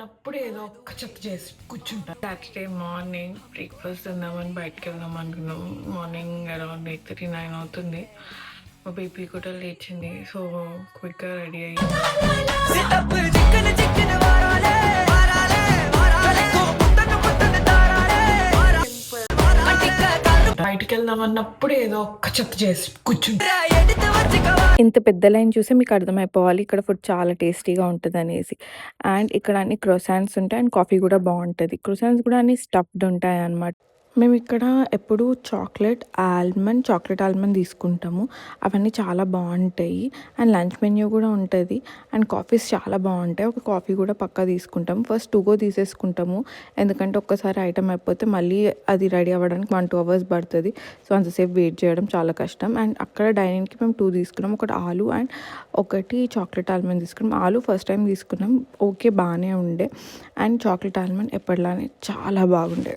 వెళ్దామన్నప్పుడు ఏదో ఒక్క చెత్త చేసి కూర్చుంటా. సాటర్డే మార్నింగ్ బ్రేక్ఫాస్ట్ తిందామని బయటకు వెళ్దాం అనుకున్నాం. మార్నింగ్ అరౌండ్ 8:30-9 అవుతుంది. మా బేబీ కూడా లేచింది. సో క్విక్గా రెడీ అయ్యి బయటకు వెళ్దామన్నప్పుడు ఏదో ఒక్క చెత్త చేసి కూర్చుంటా. ఇంత పెద్ద లైన్ చూసి మీకు అర్థమైపోవాలి ఇక్కడ ఫుడ్ చాలా టేస్టీగా ఉంటదనేసి. అండ్ ఇక్కడ అన్ని క్రోసాన్స్ ఉంటాయి అండ్ కాఫీ కూడా బావుంటది. క్రోసాన్స్ కూడా అన్ని స్టఫ్డ్ ఉంటాయన్నమాట. మేమిక్కడ ఎప్పుడూ చాక్లెట్ ఆల్మండ్ తీసుకుంటాము. అవన్నీ చాలా బావుంటాయి. అండ్ లంచ్ మెన్యూ కూడా ఉంటది. అండ్ కాఫీస్ చాలా బావుంటాయి. ఒక కాఫీ కూడా పక్కా తీసుకుంటాము. ఫస్ట్ టు గో తీసేసుకుంటాము. ఎందుకంటే ఒక్కసారి ఐటెమ్ అయిపోతే మళ్ళీ అది రెడీ అవ్వడానికి 1-2 అవర్స్ పడుతది. సో అంతసేపు వెయిట్ చేయడం చాలా కష్టం. అండ్ అక్కడ డైనింగ్‌కి మేము 2 తీసుకున్నాం. ఒకటి ఆలు అండ్ ఒకటి చాక్లెట్ ఆల్మండ్ తీసుకున్నాం. ఆలు ఫస్ట్ టైం తీసుకున్నాం. ఓకే బానే ఉండే. అండ్ చాక్లెట్ ఆల్మండ్ ఎప్పటిలానే చాలా బాగుండే.